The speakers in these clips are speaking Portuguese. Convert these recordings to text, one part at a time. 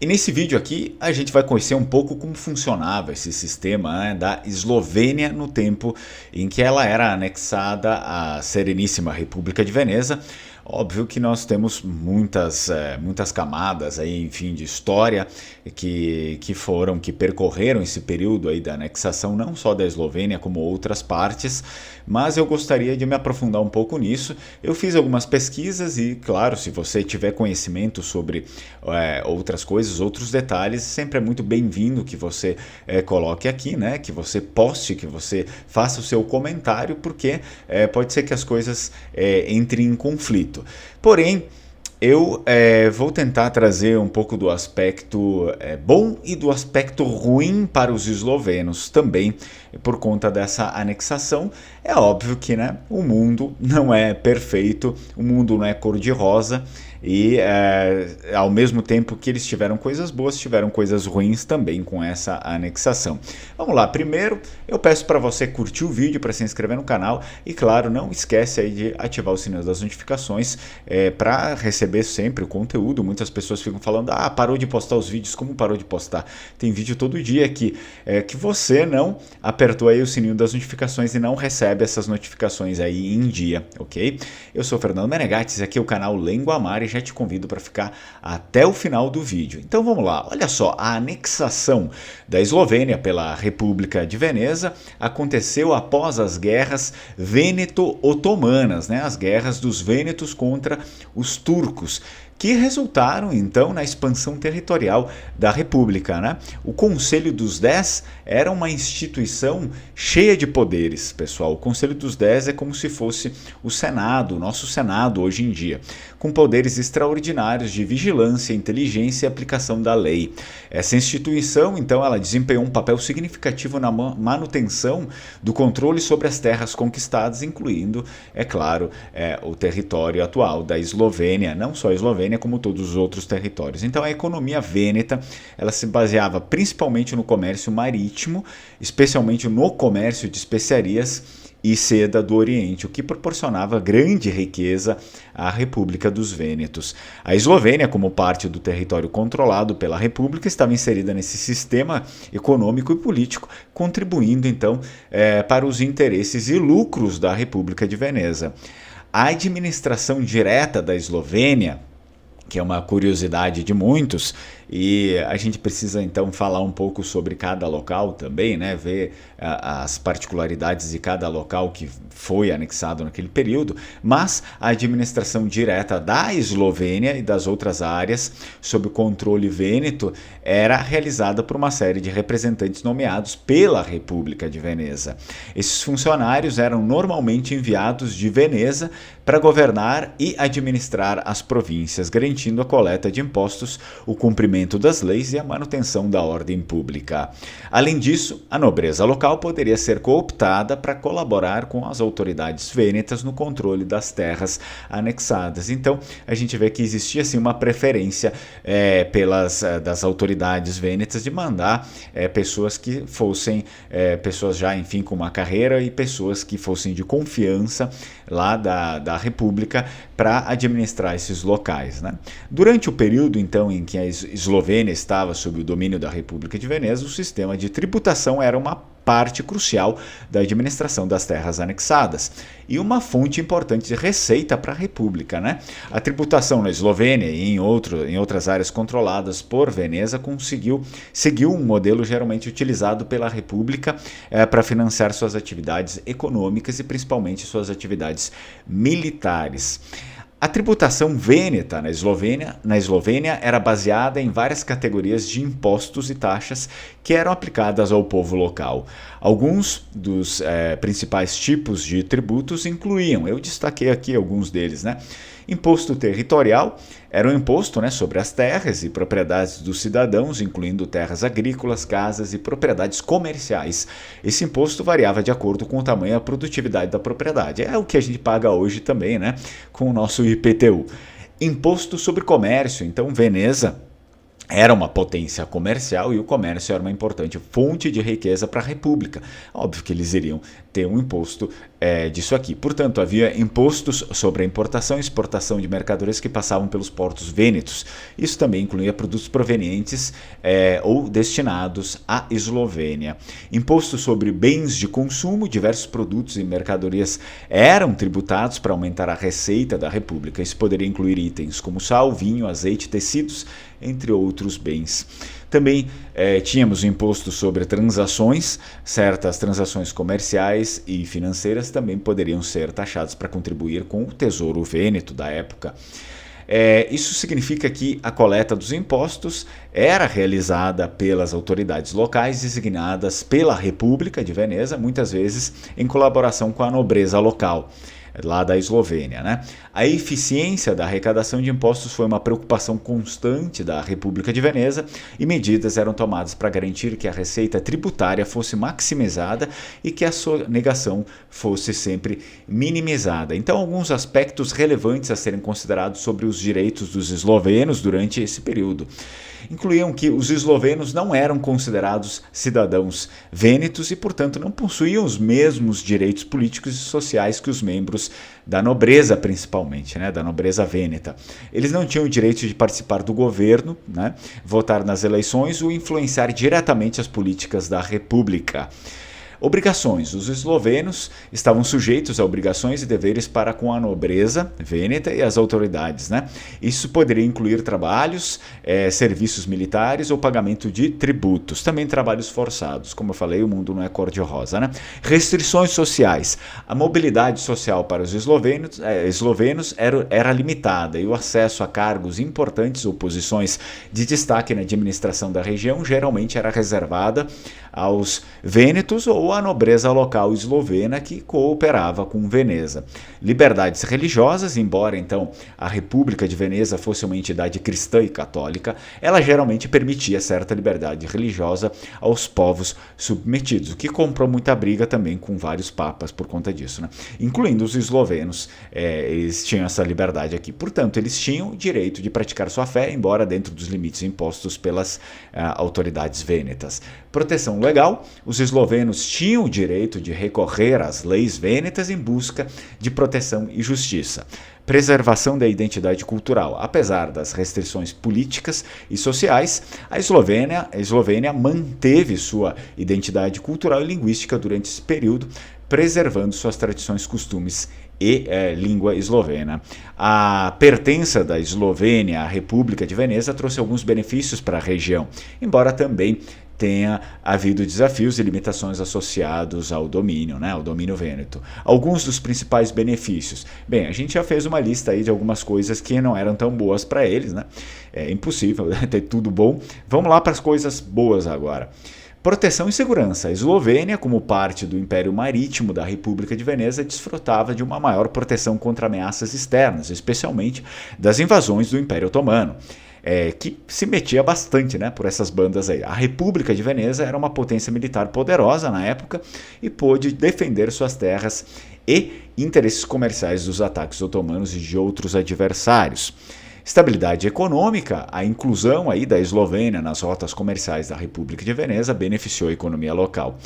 E nesse vídeo aqui a gente vai conhecer um pouco como funcionava esse sistema, né, da Eslovênia no tempo em que ela era anexada à Sereníssima República de Veneza. Óbvio que nós temos muitas camadas aí, enfim, de história que percorreram esse período aí da anexação, não só da Eslovênia como outras partes, mas eu gostaria de me aprofundar um pouco nisso. Eu fiz algumas pesquisas e, claro, se você tiver conhecimento sobre outras coisas, outros detalhes, sempre é muito bem-vindo que você coloque aqui, né? Que você poste, que você faça o seu comentário, porque pode ser que as coisas entrem em conflito. Porém, eu vou tentar trazer um pouco do aspecto bom e do aspecto ruim para os eslovenos também, por conta dessa anexação. É óbvio que, né, o mundo não é perfeito, o mundo não é cor-de-rosa e ao mesmo tempo que eles tiveram coisas boas, tiveram coisas ruins também com essa anexação. Vamos lá, primeiro eu peço para você curtir o vídeo, para se inscrever no canal e, claro, não esquece aí de ativar o sininho das notificações para receber sempre o conteúdo. Muitas pessoas ficam falando, parou de postar os vídeos. Como parou de postar? Tem vídeo todo dia aqui, que você não apertou aí o sininho das notificações e não recebe essas notificações aí em dia, ok? Eu sou Fernando Menegatis, aqui é o canal Lenguamar e já te convido para ficar até o final do vídeo. Então vamos lá, olha só, a anexação da Eslovênia pela República de Veneza aconteceu após as guerras vêneto-otomanas, né? As guerras dos vênetos contra os turcos, que resultaram então na expansão territorial da República, né? O Conselho dos Dez era uma instituição cheia de poderes, pessoal. O Conselho dos Dez é como se fosse o Senado, o nosso Senado hoje em dia, com poderes extraordinários de vigilância, inteligência e aplicação da lei. Essa instituição, então, ela desempenhou um papel significativo na manutenção do controle sobre as terras conquistadas, incluindo, é claro, o território atual da Eslovênia, não só a Eslovênia, como todos os outros territórios. Então a economia vêneta, ela se baseava principalmente no comércio marítimo, especialmente no comércio de especiarias e seda do Oriente, o que proporcionava grande riqueza à República dos Vênetos. A Eslovênia, como parte do território controlado pela República, estava inserida nesse sistema econômico e político, contribuindo então para os interesses e lucros da República de Veneza. A administração direta da Eslovênia, que é uma curiosidade de muitos, e a gente precisa então falar um pouco sobre cada local também, né? Ver as particularidades de cada local que foi anexado naquele período, mas a administração direta da Eslovênia e das outras áreas sob o controle vêneto era realizada por uma série de representantes nomeados pela República de Veneza. Esses funcionários eram normalmente enviados de Veneza para governar e administrar as províncias, garantindo a coleta de impostos, o cumprimento das leis e a manutenção da ordem pública. Além disso, a nobreza local poderia ser cooptada para colaborar com as autoridades vênetas no controle das terras anexadas. Então, a gente vê que existia assim, uma preferência das autoridades vênetas de mandar pessoas que fossem pessoas já, enfim, com uma carreira e pessoas que fossem de confiança lá da República para administrar esses locais, né? Durante o período, então, em que a Eslovênia estava sob o domínio da República de Veneza, o sistema de tributação era uma parte crucial da administração das terras anexadas e uma fonte importante de receita para a República, né? A tributação na Eslovênia e em outras áreas controladas por Veneza seguiu um modelo geralmente utilizado pela República para financiar suas atividades econômicas e principalmente suas atividades militares. A tributação vêneta na Eslovênia era baseada em várias categorias de impostos e taxas que eram aplicadas ao povo local. Alguns dos principais tipos de tributos incluíam, eu destaquei aqui alguns deles, né? Imposto territorial era um imposto, né, sobre as terras e propriedades dos cidadãos, incluindo terras agrícolas, casas e propriedades comerciais. Esse imposto variava de acordo com o tamanho e a produtividade da propriedade. É o que a gente paga hoje também, né, com o nosso IPTU. Imposto sobre comércio. Então, Veneza era uma potência comercial e o comércio era uma importante fonte de riqueza para a República. Óbvio que eles iriam ter um imposto disso aqui. Portanto, havia impostos sobre a importação e exportação de mercadorias que passavam pelos portos vênetos. Isso também incluía produtos provenientes ou destinados à Eslovênia. Imposto sobre bens de consumo, diversos produtos e mercadorias eram tributados para aumentar a receita da República. Isso poderia incluir itens como sal, vinho, azeite, tecidos, entre outros bens. Também tínhamos o imposto sobre transações, certas transações comerciais e financeiras também poderiam ser taxadas para contribuir com o Tesouro Vêneto da época. Isso significa que a coleta dos impostos era realizada pelas autoridades locais designadas pela República de Veneza, muitas vezes em colaboração com a nobreza local, lá da Eslovênia, né? A eficiência da arrecadação de impostos foi uma preocupação constante da República de Veneza e medidas eram tomadas para garantir que a receita tributária fosse maximizada e que a sonegação fosse sempre minimizada. Então, alguns aspectos relevantes a serem considerados sobre os direitos dos eslovenos durante esse período incluíam que os eslovenos não eram considerados cidadãos vênetos e, portanto, não possuíam os mesmos direitos políticos e sociais que os membros da nobreza, principalmente, né, da nobreza vêneta. Eles não tinham o direito de participar do governo, né, votar nas eleições ou influenciar diretamente as políticas da República. Obrigações. Os eslovenos estavam sujeitos a obrigações e deveres para com a nobreza vêneta e as autoridades, né? Isso poderia incluir trabalhos, serviços militares ou pagamento de tributos. Também trabalhos forçados. Como eu falei, o mundo não é cor-de-rosa, né? Restrições sociais. A mobilidade social para os eslovenos era limitada e o acesso a cargos importantes ou posições de destaque na administração da região geralmente era reservada aos vênetos ou à nobreza local eslovena que cooperava com Veneza. Liberdades religiosas, embora então a República de Veneza fosse uma entidade cristã e católica, ela geralmente permitia certa liberdade religiosa aos povos submetidos, o que comprou muita briga também com vários papas por conta disso, né? Incluindo os eslovenos, eles tinham essa liberdade aqui. Portanto, eles tinham o direito de praticar sua fé, embora dentro dos limites impostos pelas autoridades vênetas. Proteção legal. Os eslovenos tinham o direito de recorrer às leis vênetas em busca de proteção e justiça. Preservação da identidade cultural. Apesar das restrições políticas e sociais, a Eslovênia manteve sua identidade cultural e linguística durante esse período, preservando suas tradições, costumes e língua eslovena. A pertença da Eslovênia à República de Veneza trouxe alguns benefícios para a região, embora também tenha havido desafios e limitações associados ao domínio, né, ao domínio vêneto. Alguns dos principais benefícios. Bem, a gente já fez uma lista aí de algumas coisas que não eram tão boas para eles, né? É impossível ter tudo bom. Vamos lá para as coisas boas agora. Proteção e segurança. A Eslovênia, como parte do Império Marítimo da República de Veneza, desfrutava de uma maior proteção contra ameaças externas, especialmente das invasões do Império Otomano. Que se metia bastante, né, por essas bandas aí. A República de Veneza era uma potência militar poderosa na época e pôde defender suas terras e interesses comerciais dos ataques otomanos e de outros adversários. Estabilidade econômica, a inclusão aí da Eslovênia nas rotas comerciais da República de Veneza beneficiou a economia local.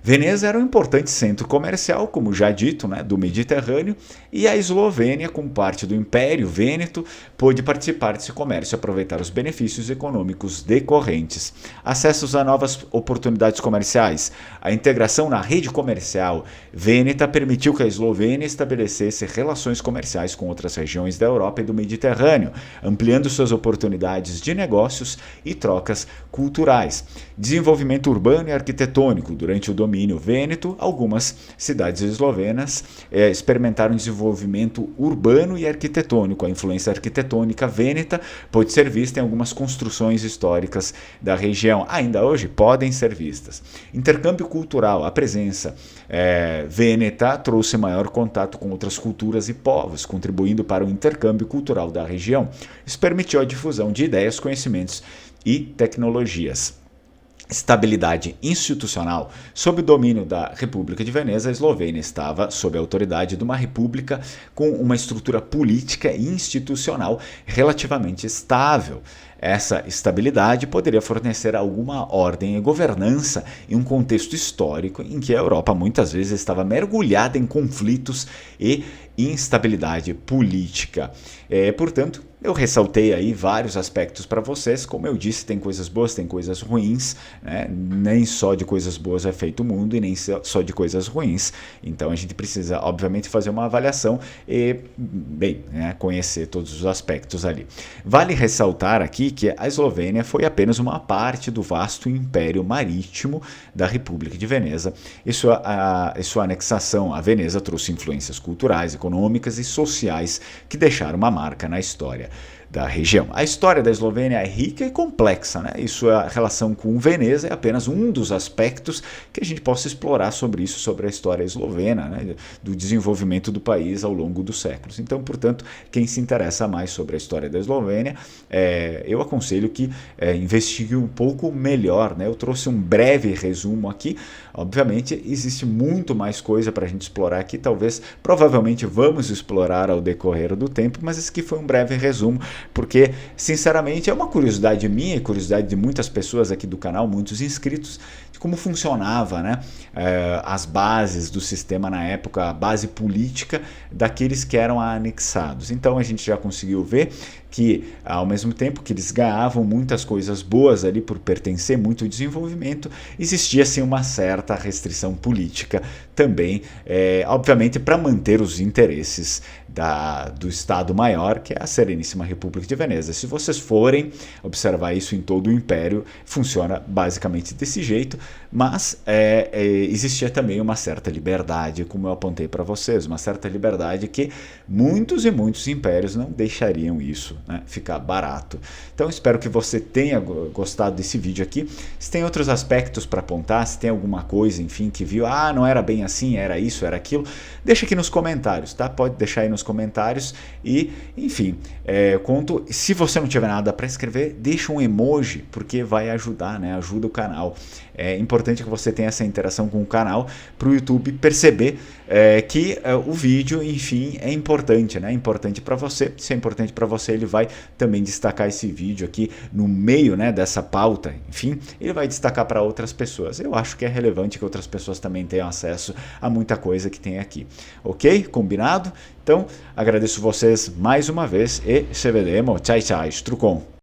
Veneza era um importante centro comercial, como já dito, né, do Mediterrâneo, e a Eslovênia, como parte do Império Vêneto, pôde participar desse comércio e aproveitar os benefícios econômicos decorrentes. Acessos a novas oportunidades comerciais. A integração na rede comercial vêneta permitiu que a Eslovênia estabelecesse relações comerciais com outras regiões da Europa e do Mediterrâneo, ampliando suas oportunidades de negócios e trocas culturais. Desenvolvimento urbano e arquitetônico. Durante o domínio vêneto, algumas cidades eslovenas experimentaram desenvolvimento urbano e arquitetônico. A influência arquitetônica vêneta pode ser vista em algumas construções históricas da região. Ainda hoje podem ser vistas. Intercâmbio cultural. A presença vêneta trouxe maior contato com outras culturas e povos, contribuindo para o intercâmbio cultural da região. Isso permitiu a difusão de ideias, conhecimentos e tecnologias. Estabilidade institucional. Sob o domínio da República de Veneza, a Eslovênia estava sob a autoridade de uma república com uma estrutura política e institucional relativamente estável. essa estabilidade poderia fornecer alguma ordem e governança em um contexto histórico em que a Europa muitas vezes estava mergulhada em conflitos e instabilidade política. Portanto, eu ressaltei aí vários aspectos para vocês. Como eu disse, tem coisas boas, tem coisas ruins, né? Nem só de coisas boas é feito o mundo e nem só de coisas ruins. Então a gente precisa, obviamente, fazer uma avaliação e, bem, né, conhecer todos os aspectos ali. Vale ressaltar aqui que a Eslovênia foi apenas uma parte do vasto império marítimo da República de Veneza e sua anexação a Veneza trouxe influências culturais, econômicas e sociais que deixaram uma marca na história da região. A história da Eslovênia é rica e complexa, né? E sua relação com Veneza é apenas um dos aspectos que a gente possa explorar sobre isso, sobre a história eslovena, né? Do desenvolvimento do país ao longo dos séculos. Então, portanto, quem se interessa mais sobre a história da Eslovênia, eu aconselho que investigue um pouco melhor, né? Eu trouxe um breve resumo aqui. Obviamente, existe muito mais coisa para a gente explorar aqui, provavelmente vamos explorar ao decorrer do tempo, mas esse aqui foi um breve resumo, porque, sinceramente, é uma curiosidade minha e curiosidade de muitas pessoas aqui do canal, muitos inscritos, de como funcionava, né, as bases do sistema na época, a base política daqueles que eram anexados. Então a gente já conseguiu ver que, ao mesmo tempo que eles ganhavam muitas coisas boas ali por pertencer muito ao desenvolvimento, existia sim uma certa restrição política também, obviamente para manter os interesses do Estado Maior, que é a Sereníssima República de Veneza. Se vocês forem observar isso em todo o Império, funciona basicamente desse jeito, mas existia também uma certa liberdade, como eu apontei para vocês, uma certa liberdade que muitos e muitos impérios não deixariam isso, né, ficar barato. Então espero que você tenha gostado desse vídeo aqui. Se tem outros aspectos para apontar, se tem alguma coisa, enfim, que viu, não era bem assim, era isso, era aquilo, deixa aqui nos comentários, tá? Pode deixar aí nos comentários e, enfim, se você não tiver nada para escrever, deixa um emoji, porque vai ajudar, né? Ajuda o canal. É importante que você tenha essa interação com o canal para o YouTube perceber que o vídeo, enfim, é importante, né? É importante para você. Se é importante para você, ele vai também destacar esse vídeo aqui no meio, né, dessa pauta. Enfim, ele vai destacar para outras pessoas. Eu acho que é relevante que outras pessoas também tenham acesso a muita coisa que tem aqui. Ok? Combinado? Então, agradeço vocês mais uma vez e se vedemos. Tchau, tchau. Strucon.